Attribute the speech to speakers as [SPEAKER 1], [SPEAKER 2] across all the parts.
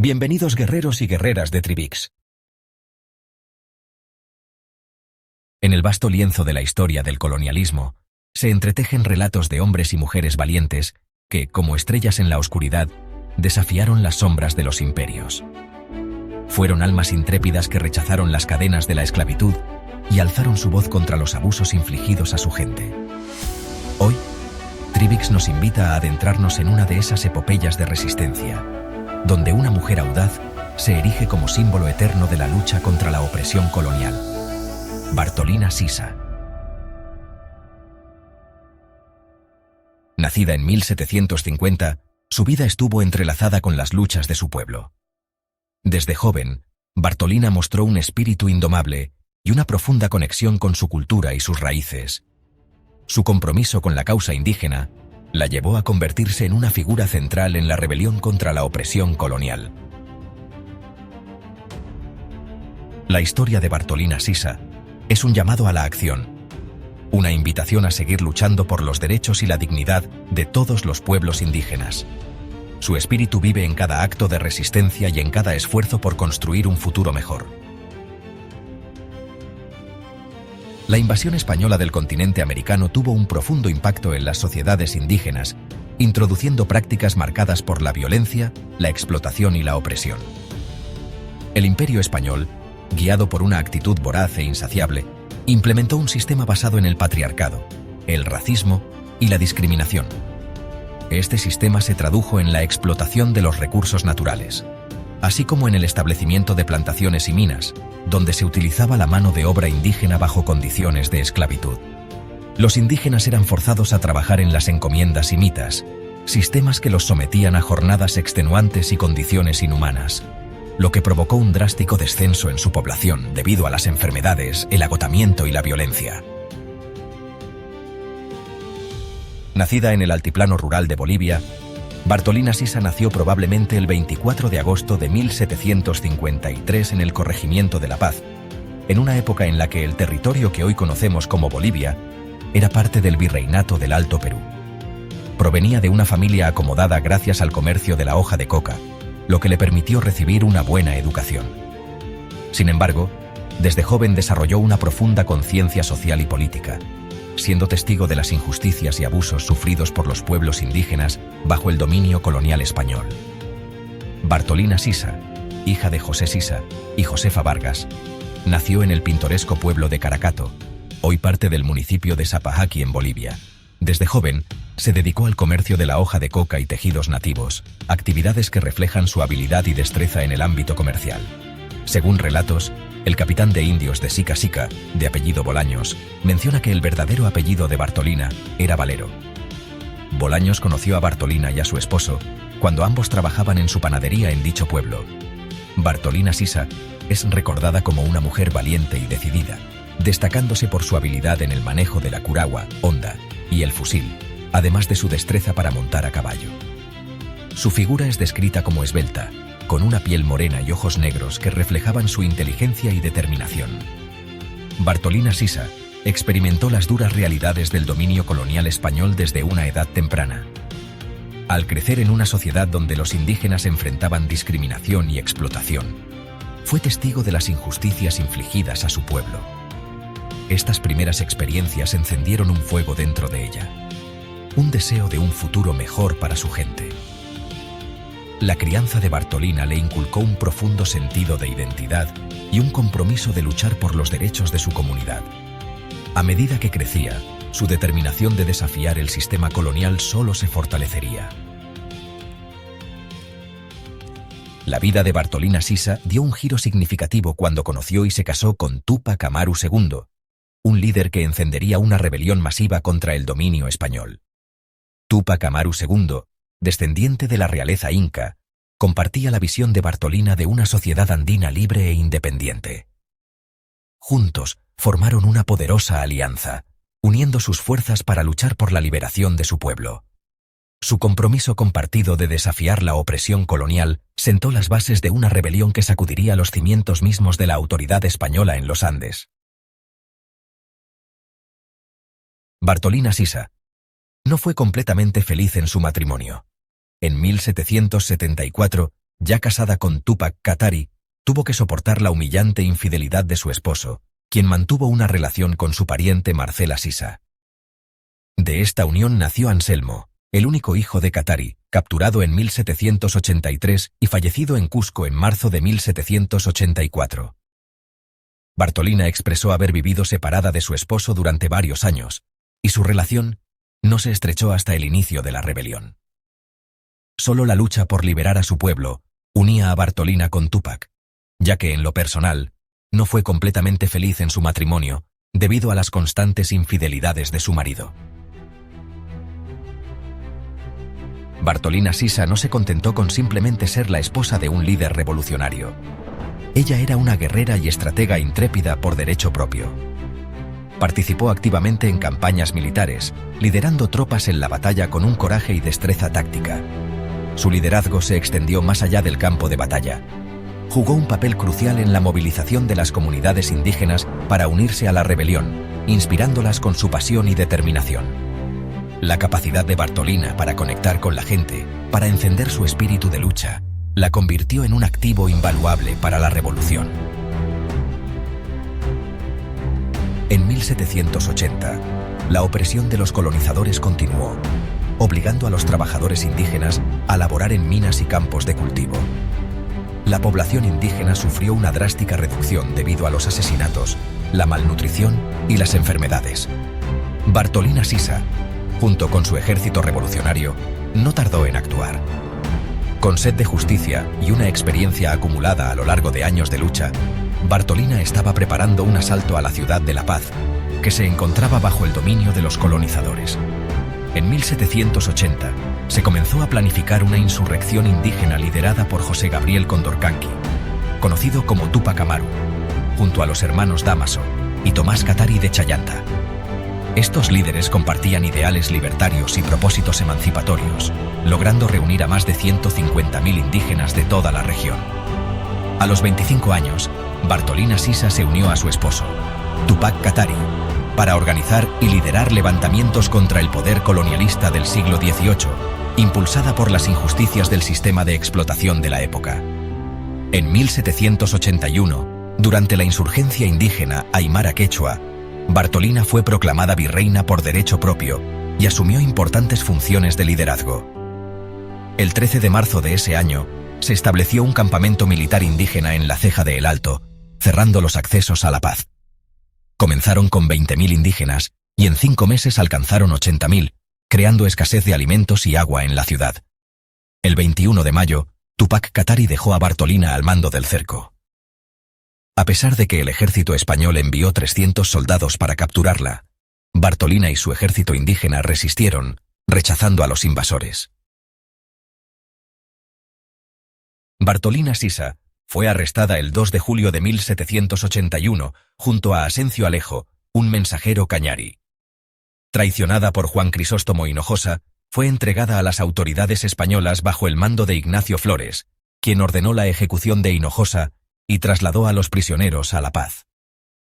[SPEAKER 1] Bienvenidos guerreros y guerreras de Tribix. En el vasto lienzo de la historia del colonialismo, se entretejen relatos de hombres y mujeres valientes que, como estrellas en la oscuridad, desafiaron las sombras de los imperios. Fueron almas intrépidas que rechazaron las cadenas de la esclavitud y alzaron su voz contra los abusos infligidos a su gente. Hoy, Tribix nos invita a adentrarnos en una de esas epopeyas de resistencia, donde una mujer audaz se erige como símbolo eterno de la lucha contra la opresión colonial. Bartolina Sisa. Nacida en 1750, su vida estuvo entrelazada con las luchas de su pueblo. Desde joven, Bartolina mostró un espíritu indomable y una profunda conexión con su cultura y sus raíces. Su compromiso con la causa indígena la llevó a convertirse en una figura central en la rebelión contra la opresión colonial. La historia de Bartolina Sisa es un llamado a la acción, una invitación a seguir luchando por los derechos y la dignidad de todos los pueblos indígenas. Su espíritu vive en cada acto de resistencia y en cada esfuerzo por construir un futuro mejor. La invasión española del continente americano tuvo un profundo impacto en las sociedades indígenas, introduciendo prácticas marcadas por la violencia, la explotación y la opresión. El Imperio español, guiado por una actitud voraz e insaciable, implementó un sistema basado en el patriarcado, el racismo y la discriminación. Este sistema se tradujo en la explotación de los recursos naturales, así como en el establecimiento de plantaciones y minas, donde se utilizaba la mano de obra indígena bajo condiciones de esclavitud. Los indígenas eran forzados a trabajar en las encomiendas y mitas, sistemas que los sometían a jornadas extenuantes y condiciones inhumanas, lo que provocó un drástico descenso en su población debido a las enfermedades, el agotamiento y la violencia. Nacida en el altiplano rural de Bolivia, Bartolina Sisa nació probablemente el 24 de agosto de 1753 en el corregimiento de La Paz, en una época en la que el territorio que hoy conocemos como Bolivia era parte del virreinato del Alto Perú. Provenía de una familia acomodada gracias al comercio de la hoja de coca, lo que le permitió recibir una buena educación. Sin embargo, desde joven desarrolló una profunda conciencia social y política, siendo testigo de las injusticias y abusos sufridos por los pueblos indígenas bajo el dominio colonial español. Bartolina Sisa, hija de José Sisa y Josefa Vargas, nació en el pintoresco pueblo de Caracato, hoy parte del municipio de Sapajaqui en Bolivia. Desde joven, se dedicó al comercio de la hoja de coca y tejidos nativos, actividades que reflejan su habilidad y destreza en el ámbito comercial. Según relatos, el capitán de indios de Sica Sica, de apellido Bolaños, menciona que el verdadero apellido de Bartolina era Valero. Bolaños conoció a Bartolina y a su esposo cuando ambos trabajaban en su panadería en dicho pueblo. Bartolina Sisa es recordada como una mujer valiente y decidida, destacándose por su habilidad en el manejo de la curagua, honda y el fusil, además de su destreza para montar a caballo. Su figura es descrita como esbelta, con una piel morena y ojos negros que reflejaban su inteligencia y determinación. Bartolina Sisa experimentó las duras realidades del dominio colonial español desde una edad temprana. Al crecer en una sociedad donde los indígenas enfrentaban discriminación y explotación, fue testigo de las injusticias infligidas a su pueblo. Estas primeras experiencias encendieron un fuego dentro de ella, un deseo de un futuro mejor para su gente. La crianza de Bartolina le inculcó un profundo sentido de identidad y un compromiso de luchar por los derechos de su comunidad. A medida que crecía, su determinación de desafiar el sistema colonial solo se fortalecería. La vida de Bartolina Sisa dio un giro significativo cuando conoció y se casó con Túpac Amaru II, un líder que encendería una rebelión masiva contra el dominio español. Túpac Amaru II, descendiente de la realeza inca, compartía la visión de Bartolina de una sociedad andina libre e independiente. Juntos formaron una poderosa alianza, uniendo sus fuerzas para luchar por la liberación de su pueblo. Su compromiso compartido de desafiar la opresión colonial sentó las bases de una rebelión que sacudiría los cimientos mismos de la autoridad española en los Andes. Bartolina Sisa no fue completamente feliz en su matrimonio. En 1774 ya casada con Túpac Katari, tuvo que soportar la humillante infidelidad de su esposo, quien mantuvo una relación con su pariente Marcela Sisa. De esta unión nació Anselmo, el único hijo de Katari, capturado en 1783 y fallecido en Cusco en marzo de 1784. Bartolina expresó haber vivido separada de su esposo durante varios años, y su relación no se estrechó hasta el inicio de la rebelión. Solo la lucha por liberar a su pueblo unía a Bartolina con Túpac, ya que en lo personal no fue completamente feliz en su matrimonio debido a las constantes infidelidades de su marido. Bartolina Sisa no se contentó con simplemente ser la esposa de un líder revolucionario. Ella era una guerrera y estratega intrépida por derecho propio. Participó activamente en campañas militares, liderando tropas en la batalla con un coraje y destreza táctica. Su liderazgo se extendió más allá del campo de batalla. Jugó un papel crucial en la movilización de las comunidades indígenas para unirse a la rebelión, inspirándolas con su pasión y determinación. La capacidad de Bartolina para conectar con la gente, para encender su espíritu de lucha, la convirtió en un activo invaluable para la revolución. En 1780, la opresión de los colonizadores continuó, obligando a los trabajadores indígenas a laborar en minas y campos de cultivo. La población indígena sufrió una drástica reducción debido a los asesinatos, la malnutrición y las enfermedades. Bartolina Sisa, junto con su ejército revolucionario, no tardó en actuar. Con sed de justicia y una experiencia acumulada a lo largo de años de lucha, Bartolina estaba preparando un asalto a la ciudad de La Paz, que se encontraba bajo el dominio de los colonizadores. En 1780, se comenzó a planificar una insurrección indígena liderada por José Gabriel Condorcanqui, conocido como Túpac Amaru, junto a los hermanos Dámaso y Tomás Katari de Chayanta. Estos líderes compartían ideales libertarios y propósitos emancipatorios, logrando reunir a más de 150.000 indígenas de toda la región. A los 25 años, Bartolina Sisa se unió a su esposo, Túpac Katari, para organizar y liderar levantamientos contra el poder colonialista del siglo XVIII, impulsada por las injusticias del sistema de explotación de la época. En 1781, durante la insurgencia indígena Aymara Quechua, Bartolina fue proclamada virreina por derecho propio y asumió importantes funciones de liderazgo. El 13 de marzo de ese año, se estableció un campamento militar indígena en la Ceja de El Alto, cerrando los accesos a La Paz. Comenzaron con 20.000 indígenas y en 5 meses alcanzaron 80.000, creando escasez de alimentos y agua en la ciudad. El 21 de mayo, Túpac Katari dejó a Bartolina al mando del cerco. A pesar de que el ejército español envió 300 soldados para capturarla, Bartolina y su ejército indígena resistieron, rechazando a los invasores. Bartolina Sisa fue arrestada el 2 de julio de 1781 junto a Asencio Alejo, un mensajero cañari. Traicionada por Juan Crisóstomo Hinojosa, fue entregada a las autoridades españolas bajo el mando de Ignacio Flores, quien ordenó la ejecución de Hinojosa y trasladó a los prisioneros a La Paz.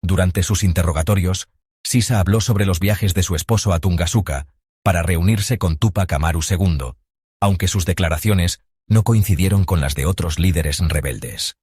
[SPEAKER 1] Durante sus interrogatorios, Sisa habló sobre los viajes de su esposo a Tungasuca para reunirse con Túpac Amaru II, aunque sus declaraciones no coincidieron con las de otros líderes rebeldes.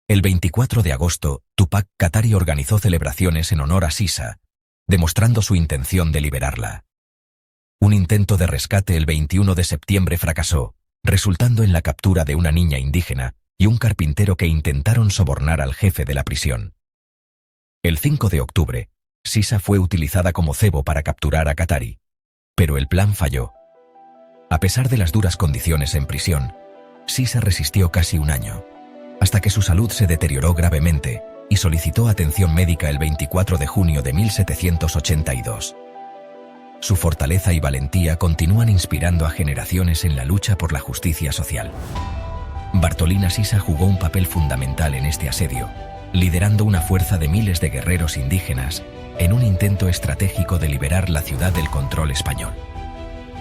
[SPEAKER 1] El 24 de agosto, Túpac Katari organizó celebraciones en honor a Sisa, demostrando su intención de liberarla. Un intento de rescate el 21 de septiembre fracasó, resultando en la captura de una niña indígena y un carpintero que intentaron sobornar al jefe de la prisión. El 5 de octubre, Sisa fue utilizada como cebo para capturar a Katari, pero el plan falló. A pesar de las duras condiciones en prisión, Sisa resistió casi un año, hasta que su salud se deterioró gravemente y solicitó atención médica el 24 de junio de 1782. Su fortaleza y valentía continúan inspirando a generaciones en la lucha por la justicia social. Bartolina Sisa jugó un papel fundamental en este asedio, liderando una fuerza de miles de guerreros indígenas en un intento estratégico de liberar la ciudad del control español.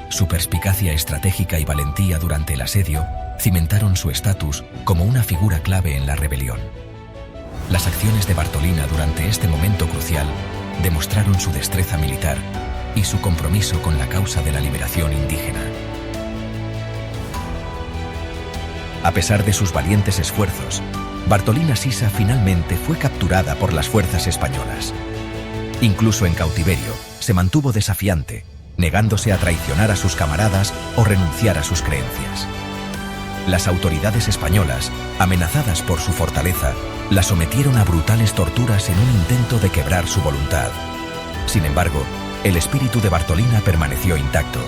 [SPEAKER 1] Su perspicacia estratégica y valentía durante el asedio cimentaron su estatus como una figura clave en la rebelión. Las acciones de Bartolina durante este momento crucial demostraron su destreza militar y su compromiso con la causa de la liberación indígena. A pesar de sus valientes esfuerzos, Bartolina Sisa finalmente fue capturada por las fuerzas españolas. Incluso en cautiverio, se mantuvo desafiante, negándose a traicionar a sus camaradas o renunciar a sus creencias. Las autoridades españolas, amenazadas por su fortaleza, la sometieron a brutales torturas en un intento de quebrar su voluntad. Sin embargo, el espíritu de Bartolina permaneció intacto.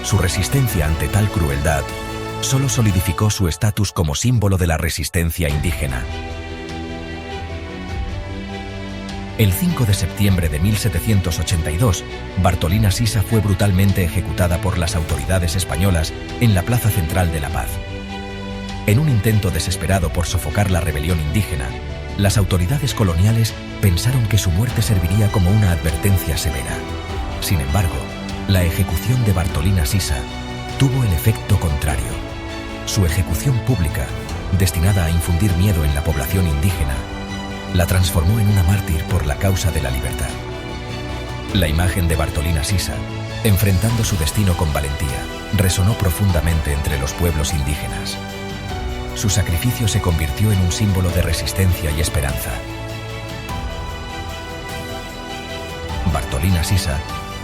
[SPEAKER 1] Su resistencia ante tal crueldad solo solidificó su estatus como símbolo de la resistencia indígena. El 5 de septiembre de 1782, Bartolina Sisa fue brutalmente ejecutada por las autoridades españolas en la Plaza Central de La Paz. En un intento desesperado por sofocar la rebelión indígena, las autoridades coloniales pensaron que su muerte serviría como una advertencia severa. Sin embargo, la ejecución de Bartolina Sisa tuvo el efecto contrario. Su ejecución pública, destinada a infundir miedo en la población indígena, la transformó en una mártir por la causa de la libertad. La imagen de Bartolina Sisa, enfrentando su destino con valentía, resonó profundamente entre los pueblos indígenas. Su sacrificio se convirtió en un símbolo de resistencia y esperanza. Bartolina Sisa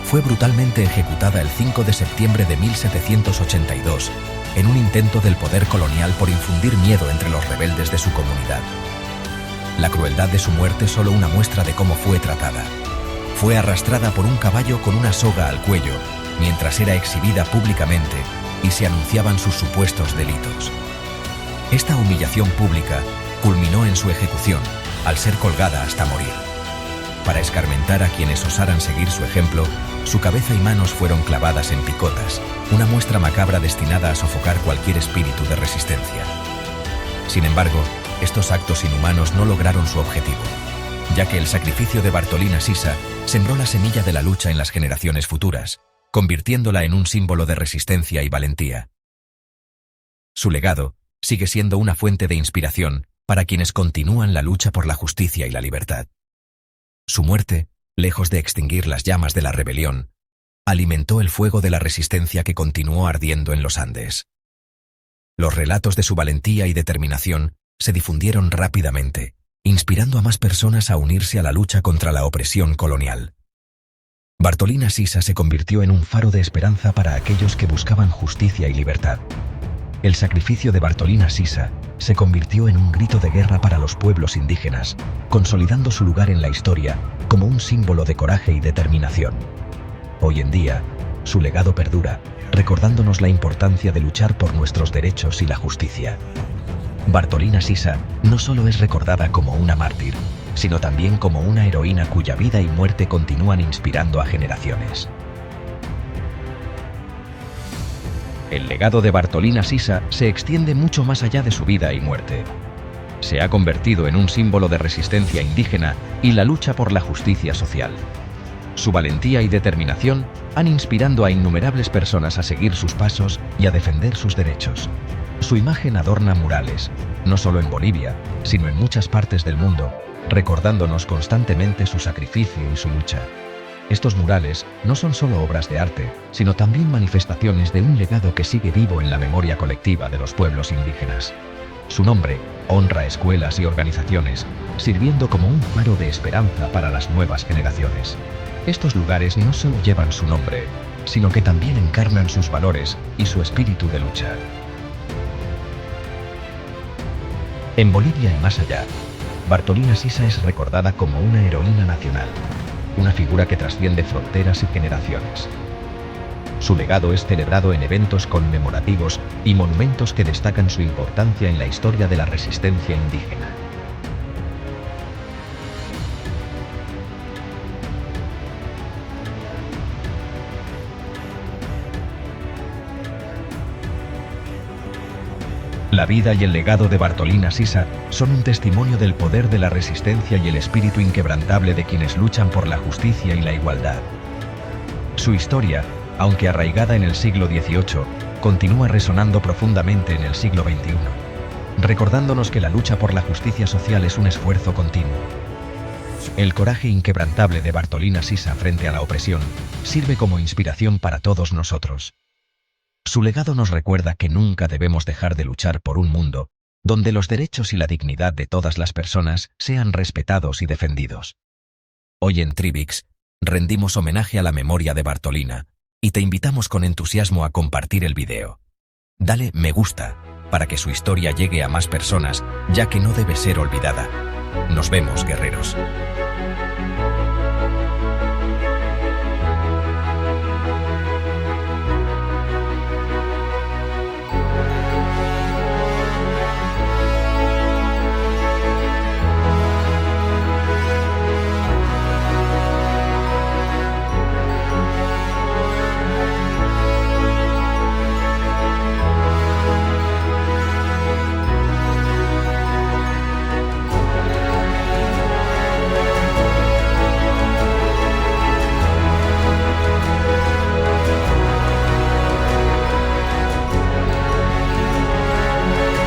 [SPEAKER 1] fue brutalmente ejecutada el 5 de septiembre de 1782 en un intento del poder colonial por infundir miedo entre los rebeldes de su comunidad. La crueldad de su muerte es solo una muestra de cómo fue tratada. Fue arrastrada por un caballo con una soga al cuello mientras era exhibida públicamente y se anunciaban sus supuestos delitos. Esta humillación pública culminó en su ejecución, al ser colgada hasta morir. Para escarmentar a quienes osaran seguir su ejemplo, su cabeza y manos fueron clavadas en picotas, una muestra macabra destinada a sofocar cualquier espíritu de resistencia. Sin embargo, estos actos inhumanos no lograron su objetivo, ya que el sacrificio de Bartolina Sisa sembró la semilla de la lucha en las generaciones futuras, convirtiéndola en un símbolo de resistencia y valentía. Su legado sigue siendo una fuente de inspiración para quienes continúan la lucha por la justicia y la libertad. Su muerte, lejos de extinguir las llamas de la rebelión, alimentó el fuego de la resistencia que continuó ardiendo en los Andes. Los relatos de su valentía y determinación se difundieron rápidamente, inspirando a más personas a unirse a la lucha contra la opresión colonial. Bartolina Sisa se convirtió en un faro de esperanza para aquellos que buscaban justicia y libertad. El sacrificio de Bartolina Sisa se convirtió en un grito de guerra para los pueblos indígenas, consolidando su lugar en la historia como un símbolo de coraje y determinación. Hoy en día, su legado perdura, recordándonos la importancia de luchar por nuestros derechos y la justicia. Bartolina Sisa no solo es recordada como una mártir, sino también como una heroína cuya vida y muerte continúan inspirando a generaciones. El legado de Bartolina Sisa se extiende mucho más allá de su vida y muerte. Se ha convertido en un símbolo de resistencia indígena y la lucha por la justicia social. Su valentía y determinación han inspirado a innumerables personas a seguir sus pasos y a defender sus derechos. Su imagen adorna murales, no solo en Bolivia, sino en muchas partes del mundo, recordándonos constantemente su sacrificio y su lucha. Estos murales no son solo obras de arte, sino también manifestaciones de un legado que sigue vivo en la memoria colectiva de los pueblos indígenas. Su nombre honra escuelas y organizaciones, sirviendo como un faro de esperanza para las nuevas generaciones. Estos lugares no solo llevan su nombre, sino que también encarnan sus valores y su espíritu de lucha. En Bolivia y más allá, Bartolina Sisa es recordada como una heroína nacional, una figura que trasciende fronteras y generaciones. Su legado es celebrado en eventos conmemorativos y monumentos que destacan su importancia en la historia de la resistencia indígena. La vida y el legado de Bartolina Sisa son un testimonio del poder de la resistencia y el espíritu inquebrantable de quienes luchan por la justicia y la igualdad. Su historia, aunque arraigada en el siglo XVIII, continúa resonando profundamente en el siglo XXI, recordándonos que la lucha por la justicia social es un esfuerzo continuo. El coraje inquebrantable de Bartolina Sisa frente a la opresión sirve como inspiración para todos nosotros. Su legado nos recuerda que nunca debemos dejar de luchar por un mundo donde los derechos y la dignidad de todas las personas sean respetados y defendidos. Hoy en Trivix rendimos homenaje a la memoria de Bartolina y te invitamos con entusiasmo a compartir el video. Dale me gusta para que su historia llegue a más personas, ya que no debe ser olvidada. Nos vemos, guerreros.